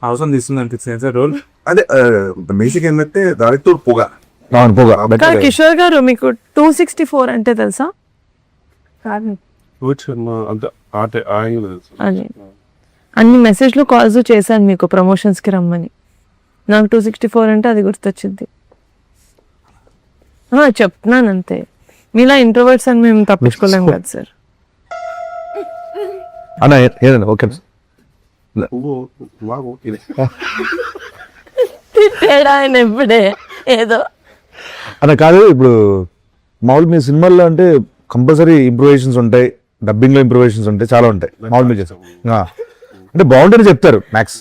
అవసరం తీస్తుంది అనిపిస్తుంది సార్ రోల్. అదే బేసిక్ ఏంటంటే దానితో పొగ. కానీ కిషోర్ గారు మీకు 264 అంటే తెలుసా? అది అన్ని మెసేజ్లు కాల్స్ చేశాను మీకు ప్రమోషన్స్ కి రమ్మని. నాకు 264 అంటే అది గుర్తొచ్చింది. చెప్తున్నాను అంతే. మీలా ఇంట్రోవర్ట్స్ అని మేము తప్పించుకోలేము కదా సార్. అన్న ఏదన్నా ఓకే తిట్టాడు ఆయన ఎప్పుడే ఏదో అన్న. కాదు ఇప్పుడు మామూలు మీ సినిమాల్లో అంటే కంపల్సరీ ఇంప్రూవేషన్స్ ఉంటాయి, డబ్బింగ్ లో ఇంప్రూవేషన్స్ ఉంటాయి, చాలా ఉంటాయి మామూలు మీరు చేస్తాం అంటే బాగుంటేనే చెప్తారు మ్యాక్స్.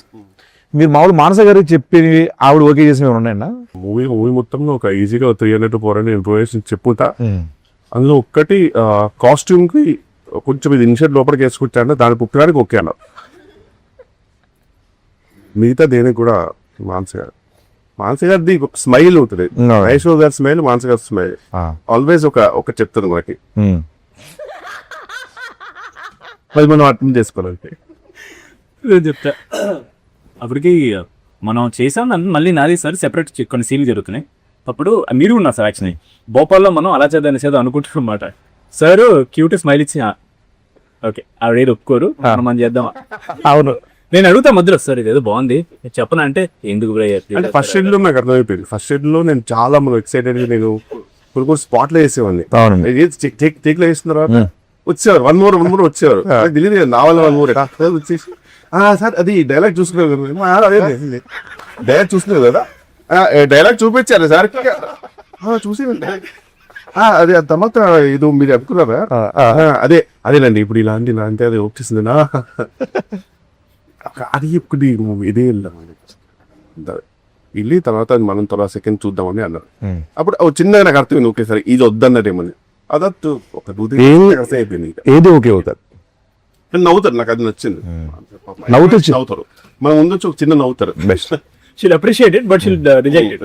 మీరు మామూలు మానస గారికి చెప్పి ఆవిడ ఓకే చేసి ఏమైనా ఉన్నాయన్నా? మూవీ మొత్తంలో ఒక ఈజీగా 300 to 400 ఇంప్రూవేషన్ చెప్పుతా. అందులో ఒక్కటి కాస్ట్యూమ్ కి కొంచెం ఇది ఇన్షర్ట్ లోపలికి వేసుకుంటాను, దాని పుట్టడానికి ఓకే అన్న. మిగతా దేనికి కూడా మానస గారిది స్మైల్ ఉంటుంది. ఐశ్వర్య గారి స్మైల్, మానస గారి స్మైల్ ఆల్వేస్ ఒక చెప్తుంది మనకి. అది మనం అర్థం చేసుకోవాలంటే చెప్తా. అప్పటికి మనం చేసాం మళ్ళీ నాది సార్ సెపరేట్ కొన్ని సీన్లు జరుగుతున్నాయి. అప్పుడు మీరు ఉన్నారు సార్. యాక్చువల్లీ భోపాల్లో మనం అలా చేద్దాం చేద్దాం అనుకుంటున్నాం అన్నమాట. సార్ క్యూట్ స్మైల్ ఇచ్చి ఓకే ఆవిడ ఒప్పుకోరు, మనం చేద్దాం. అవును, నేను అడుగుతా మధ్యలో సార్ ఇదేదో బాగుంది చెప్పను అంటే ఎందుకు అంటే ఫస్ట్ షెడ్ లో నాకు అర్థమైపోయింది. ఫస్ట్ షెడ్ లో నేను చాలా ఎక్సైటెడ్, నేను కొన్ని స్పాట్ లో వేసేవాడిని. టేక్ లో వేసిన తర్వాత వచ్చేవారు వన్ మోర్ వచ్చేవారు. తెలియదు నా వల్ల వన్ మోర్ వచ్చేసి సార్ అది డైలాగ్ చూసుకునే డైలాగ్ చూసుకునేది కదా, డైలాగ్ చూపించారు సార్ చూసి అదే తర్వాత ఇది మీరు అనుకున్నారా? అదేనండి ఇప్పుడు ఇలాంటి అది వచ్చేసింది నా అది ఇప్పుడు ఇదే వెళ్ళి తర్వాత మనం తర్వాత సెకండ్ చూద్దామని అన్నారు. అప్పుడు చిన్నగా నాకు అర్థమైంది ఓకే సార్ ఇది వద్దన్నదేమని. అదట్టు ఒక అయిపోయింది. ఏది ఓకే అవుతారు, నవ్వుతారు, నాకు అది నచ్చింది. నవ్వుతారు మన ముందు ఒక చిన్న నవ్వుతారు. Best she'll appreciate it but she'll reject it.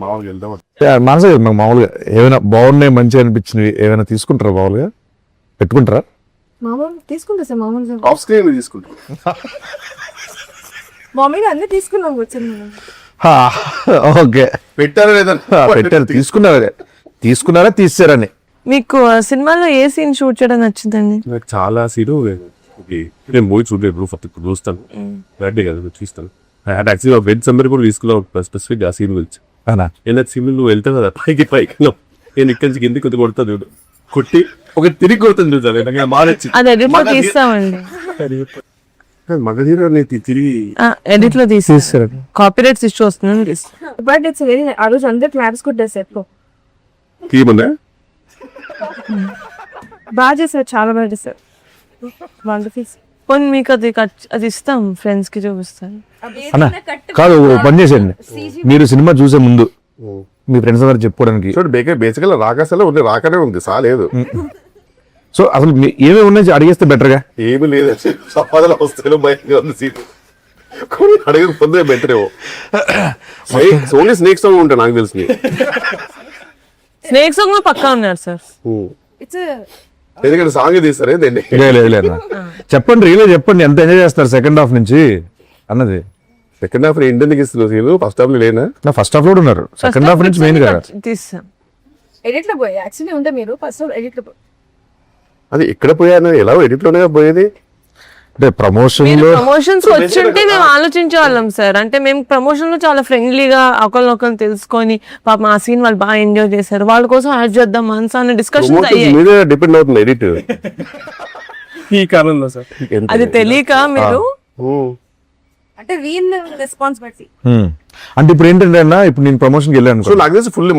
మామూలుగా వెళ్దాం. మనసు మామూలుగా ఏమైనా బాగున్నాయి మంచి అనిపించినవి ఏమైనా తీసుకుంటారా? మామూలుగా పెట్టుకుంటారా? తీసుకుంటా సార్. మామూలుగా ఆఫ్ స్క్రీన్ తీసుకుంటాం. మామూలుగా అన్ని తీసుకున్నాం వచ్చింది. ఓకే పెట్టారా లేదా? పెట్టారు. తీసుకున్నారా తీసారని. మీకు సినిమాలో ఏ సీన్ షూట్ చేయడం నచ్చిందండి? నాకు చాలా సీను నేను మూవీ చూడలేదు, ఇప్పుడు చూస్తాను. బర్త్డే కదా చూస్తాను. యాక్చువల్లీ వెజ్ సమ్మర్ కూడా తీసుకున్నావు స్పెసిఫిక్ ఆ సీన్ గురించి. ఏదైనా సీన్ నువ్వు వెళ్తావు కదా పైకి నేను ఇక్కడి నుంచి కిందికి కొద్ది కొడతా చూడు, కొట్టి ఒక తిరిగి కొడుతుంది చూసాను మగధీర తిరిగి ఎడిట్ లో తీసేస్తారు. కాపీరైట్స్ ఇష్యూ వస్తుంది. బట్ ఇట్స్ వెరీ ఆ రోజు అందరు క్లాప్స్ కొట్టారు సెట్ లో. బాగా చేశారు, చాలా బాగా చేశారు. కొన్ని మీకు అది ఇస్తాం, ఫ్రెండ్స్ కి చూపిస్తాను. అన్న కాదు పని చేసేయండి, మీరు సినిమా చూసే ముందు మీ ఫ్రెండ్స్ అందరూ చెప్పుకోవడానికి బేసికల్ రాకాసలో ఉంది, రాకనే ఉంది సాలేదు. సో అసలు ఏమేమి ఉన్నాయి అడిగేస్తే బెటర్ గా. ఏమి లేదు సంపాదన వస్తే బయటగా ఉంది సీట్ అడగకపోతే బెటర్ ఏమో. ఓన్లీ స్నేక్ సాంగ్ ఉంటాయి నాకు తెలిసి. స్నేక్ సాంగ్ పక్కా ఉన్నారు సార్. ఎందుకంటే సాంగ్ తీస్తారే చెప్పండి, రియల్ చెప్పండి ఎంత ఎంజాయ్ చేస్తారు సెకండ్ హాఫ్ నుంచి అన్నది. సెకండ్ హాఫ్ ఇండియన్ ఇస్తున్నారు, ఫస్ట్ హాఫ్ లో లేనా? ఫస్ట్ హాఫ్ లో ఉన్నారు, సెకండ్ హాఫ్ నుంచి మెయిన్ గా తీస్తాం. ఎడిట్ లో పోయి యాక్చువల్లీ ఉంటే మీరు ఫస్ట్ ఎడిట్ లో అది ఎక్కడ పోయాను, ఎలా ఎడిట్ లోనే పోయేది. అంటే ప్రమోషన్స్ వచ్చుంటే మేము ఆలోచించే వాళ్ళం సార్. అంటే మేము ప్రమోషన్ లో చాలా ఫ్రెండ్లీగా ఒకరినొకరు తెలుసుకొని పాపం ఆ సీన్ వాళ్ళు బాగా ఎంజాయ్ చేశారు, వాళ్ళ కోసం యాడ్ చేద్దాం మనసు అనే డిస్కషన్ డిపెండ్ అవుతుంది ఎడిట్ ఈ కాలంలో సార్. అది తెలియక మీరు అంటే రియల్ రెస్పాన్సిబిలిటీ. అంటే ఇప్పుడు ఏంటంటే అన్న, ఇప్పుడు నేను ప్రమోషన్కి వెళ్ళాను, సో నాకు తెలిసి ఫుల్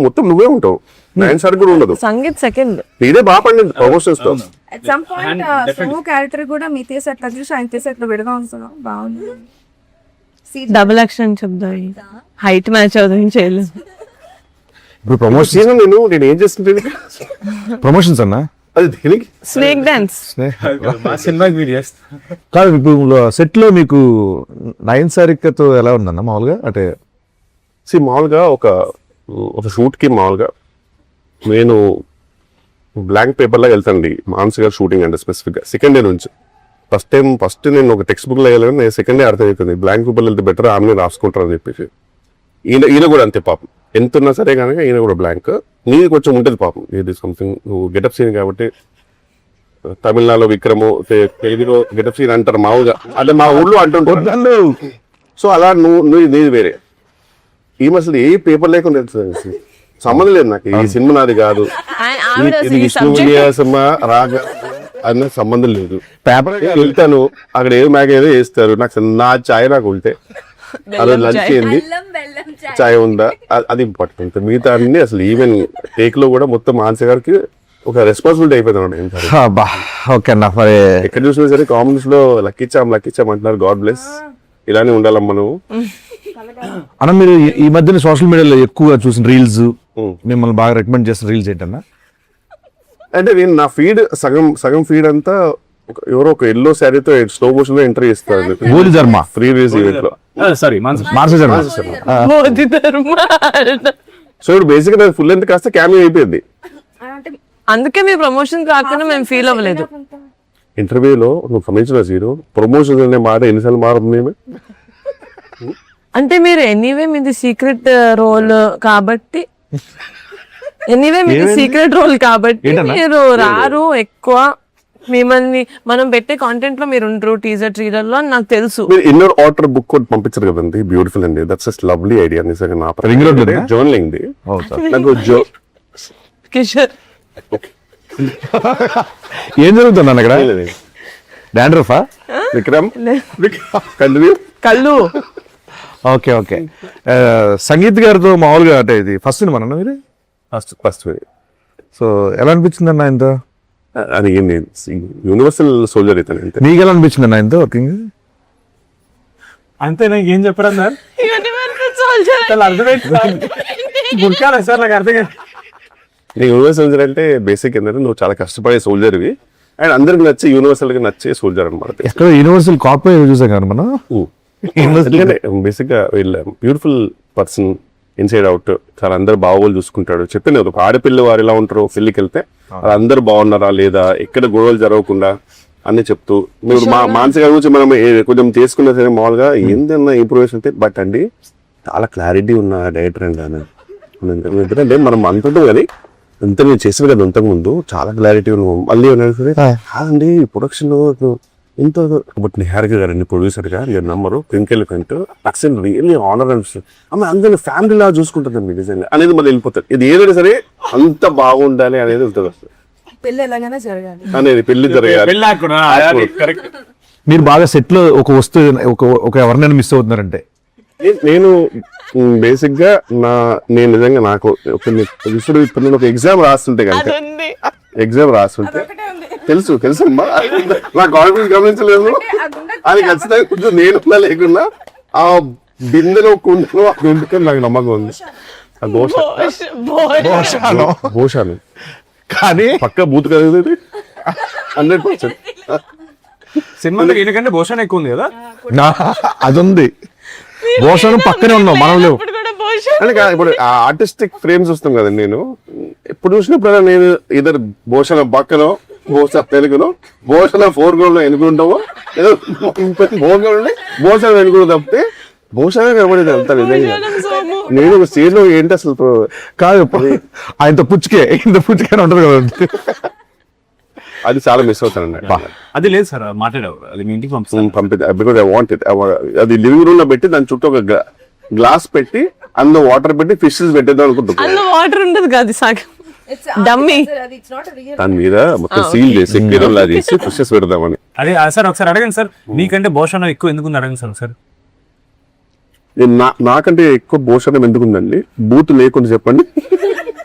మొత్తం నువ్వే ఉంటావు, నైన్ సార్ కూడా ఉండదు. సంగీత్ సెకండ్ ఇదే బాగా పండింది ప్రమోషన్స్ తో. At some point Somu character కూడా మీ తీసే అట్లా చూసి ఆయన తీసే అట్లా విడగా ఉంటున్నాం. బాగుంది. డబుల్ యాక్షన్ చెప్దాం, హైట్ మ్యాచ్ అవుతుంది చేయలేదు. ఇప్పుడు ప్రమోషన్ నేను ఏం చేస్తుంటే ప్రమోషన్స్ అన్న అది దేనికి? స్నేక్ డాన్స్ సినిమాకి మీరు చేస్తారు కాదు. ఇప్పుడు సెట్ లో మీకు నయన్ సారికతో ఎలా ఉందన్న మామూలుగా? అంటే మామూలుగా ఒక షూట్ కి మామూలుగా నేను బ్లాంక్ పేపర్ లాగా వెళ్తానండి. మానస్ గారు షూటింగ్ అంటే స్పెసిఫిక్ గా సెకండ్ డే నుంచి ఫస్ట్ నేను ఒక టెక్స్ట్ బుక్ లో వెళ్ళాను, నేను సెకండ్ డే అర్థమవుతుంది బ్లాంక్ పేపర్ వెళ్తే బెటర్ ఆమె రాసుకుంటారు అని చెప్పేసి. ఈయన కూడా అంతే పాపం, ఎంత ఉన్నా సరే కనుక ఈయన కూడా బ్లాంక్. నీది కొంచెం ఉంటుంది పాపం, ఇది సంథింగ్ నువ్వు గెటప్ సీన్ కాబట్టి. తమిళనాడులో విక్రము, తెలుగులో గెటప్ సీన్ అంటారు మామూలుగా, అంటే మా ఊళ్ళో అంటుంటారు. సో అలా నువ్వు నీది వేరే. ఈమె అసలు ఏ పేపర్ లేకుండా సంబంధం లేదు నాకు, ఈ సినిమా నాది కాదు, ఇది విష్ణుప్రియ సినిమా రాగా అన్న సంబంధం లేదు. పేపర్ వెళ్తాను, అక్కడ ఏదో మ్యాగ్ ఏదో వేస్తారు, నాకు నా ఛాయ్ నాకు ఉంటే అదే లంచ్ ఏంది ఛాయ్ ఉందా అది ఇంపార్టెంట్. మిగతా అన్ని అసలు ఈవెన్ టేక్ లో కూడా మొత్తం మానస గారికి ఒక రెస్పాన్సిబిలిటీ అయిపోయింది. ఓకే అన్న, మరి ఎక్కడ చూసినా సరే కామెంట్స్ లో లక్కిచ్చాం అంటున్నారు. గాడ్ బ్లెస్, ఇలానే ఉండాలమ్మా నువ్వు. అన్న మీరు ఈ మధ్యన సోషల్ మీడియాలో ఎక్కువగా చూసిన రీల్స్, మిమ్మల్ని బాగా రికమెండ్ చేసిన రీల్స్ ఏంటన్నా? అంటే నేను నా ఫీడ్ సగం ఫీడ్ అంతా ఎవరో ఒక ఎల్లో శారీతో స్లో మోషన్ లో ఎంటర్ చేస్తారు ఫ్రీ రిలీజ్ ఈవెంట్ లో. సారీ సో ఇప్పుడు బేసిక్ గా ఫుల్ లెంత్ కాస్త క్యామియో అయిపోయింది. అందుకే మీ ప్రమోషన్ కాకుండా మేము ఫీల్ అవ్వలేదు. ఇంటర్వ్యూలో నువ్వు గమనించిన జీరో ప్రమోషన్ అనే మాట ఎన్నిసార్లు మారుతుంది. అంటే మీరు ఎనీవే మీది సీక్రెట్ రోల్ కాబట్టి మీరు రారు ఎక్కువ. మిమ్మల్ని మనం పెట్టే కాంటెంట్ లో మీరు ఉండరు టీజర్ ట్రీలర్ లో అని నాకు తెలుసు. మీరు ఇన్నర్ ఆర్డర్ బుక్ కూడా పంపించారు కదండి, బ్యూటిఫుల్ అండి. That's just lovely idea. నిజంగా నా జర్నలింగ్ ది నాకు కిషోర్ ఏం జరుగుతుంది అన్న ఇక్కడ? డాండ్రఫా విక్రమ్ కంటిన్యూ కళ్ళు. Okay okay. సంగీత్ గారితో మామూలుగా అంటే ఇది ఫస్ట్ సినిమా అన్న మీరు? ఫస్ట్ సో ఎలా అనిపించింది అన్న ఇంత? అది యూనివర్సల్ సోల్జర్ అయితే అంతే. మీకు ఎలా అనిపించింది అన్న ఇంత వర్కింగ్? అంతే, నాకు ఏం చెప్పడం సార్, సార్ నాకు అర్థం కాదు. యూనివర్సల్ సోల్జర్ అంటే బేసిక్ ఏంటంటే నువ్వు చాలా కష్టపడే సోల్జర్వి అండ్ అందరికి నచ్చే యూనివర్సల్ గా నచ్చే సోల్జర్ అనమాట. ఎక్కడ యూనివర్సల్ కాపీ చూసాం కదా మనం. ఎందుకంటే బేసిక్ గా వీళ్ళ బ్యూటిఫుల్ పర్సన్ ఇన్సైడ్ అవుట్, చాలా అందరు బాగోలు చూసుకుంటాడు. చెప్పిన ఒక ఆడపిల్ల వారు ఎలా ఉంటారో పెళ్లికి వెళ్తే అందరు బాగున్నారా లేదా, ఎక్కడ గొడవలు జరగకుండా అన్ని చెప్తూ మీరు మానసిక గురించి మనం కొంచెం చేసుకున్నా సరే మామూలుగా ఏందన్నా ఇంప్రూవేషన్ అయితే. బట్ అండి చాలా క్లారిటీ ఉన్న డైరెక్టర్ అండి అని ఎందుకంటే మనం అంటుంటాం కానీ అంత నేను చేసాను కదా అంతకు ముందు చాలా క్లారిటీ ఉన్నాం. మళ్ళీ కాదండి ప్రొడక్షన్ ఇంత బట్ నిహారిక గారండి ప్రొడ్యూసర్ గా మీరు నమ్మరు. ట్వింకిల్ ఎలిఫెంట్ అక్సెన్ రియల్లీ ఆనర్ అనిపిస్తుంది. ఆమె అందరినీ ఫ్యామిలీ లా చూసుకుంటుందండి నిజంగా అనేది మళ్ళీ వెళ్ళిపోతుంది. ఇది ఏదైనా సరే అంత బాగుండాలి అనేది ఉంటుంది అసలు పెళ్లి ఎలాగైనా జరగాలి అనేది, పెళ్లి జరగాలి. మీరు బాగా సెట్ లో ఒక వస్తువు ఒక ఎవరినైనా మిస్ అవుతున్నారంటే? నేను బేసిక్ గా నేను నిజంగా నాకు ఇప్పుడు నేను ఒక ఎగ్జామ్ రాస్తుంటే కనుక ఎగ్జామ్ రాస్తుంటే తెలుసమ్మా నా కాన్ఫిడెన్స్ గమనించలేదు. అది ఖచ్చితంగా కొంచెం నేను లేకున్నా ఆ బిందెలో కుండలో గుంటుకొని నాకు నమ్మకం ఉంది. భోషాను కానీ పక్క బూత్ కదా 100%. సినిమాలో ఈయనకంటే భూషణ్ ఎక్కువ ఉంది కదా. అది ఉంది, భూషణం పక్కనే ఉన్నాం మనం లేవు. అంటే ఇప్పుడు ఆర్టిస్టిక్ ఫ్రేమ్స్ వస్తాం కదండి. నేను ఎప్పుడు చూసినప్పుడు నేను ఇద్దరు భూషణ పక్కనో భూషణ తెలుగునో భూషణ 4 గ్రౌండ్ లో ఎన్నుకుంటామో ఏదో భూషణ వెనుకుంటూ తప్పితే భూషణ కనబడేది అంతా నిజంగా. నేను ఒక స్టేజ్ లో ఏంటి అసలు కాదు ఆయనతో పుచ్చుకే ఇంత పుచ్చుకే ఉంటది కదా, అది చాలా మిస్ అవుతానండి. అది లేదు సార్, మాట్లాడేవారు అది మీ ఇంటికి పంపిద్దాం బికాజ్ ఐ వాంట్ ఇట్. అది లివింగ్ రూమ్ లో పెట్టి దాని చుట్టూ ఒక గ్లాస్ పెట్టి అందులో వాటర్ పెట్టి ఫిషెస్ పెట్టేద్దాం అనుకుంటున్నాను. వాటర్ ఉండదు కాదు సాగు డమ్మీ, దాని మీద మొత్తం సీల్ చేసి కిరణ్ చేసి ఫిషెస్ పెడదామని. అదే సార్ ఒకసారి అడగండి సార్, నీకంటే భూషణం ఎక్కువ ఎందుకు అడగండి సార్ ఒకసారి. నాకంటే ఎక్కువ భూషణం ఎందుకుందండి, బూత్ లేకుండా చెప్పండి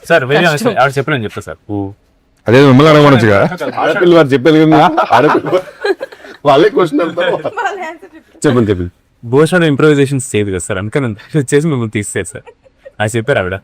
సార్. చెప్పలేని చెప్తా సార్. అదే మిమ్మల్ని అడగమనొచ్చుగా, ఆడపిల్ల వారు చెప్పారు కదా, ఆడపిల్ల వాళ్ళే క్వశ్చన్ చెప్పండి. భూషణ్ ఇంప్రూవైజేషన్ చేయదు కదా సార్, అందుకని చేసి మిమ్మల్ని తీసేది సార్. అది చెప్పారు ఆవిడ.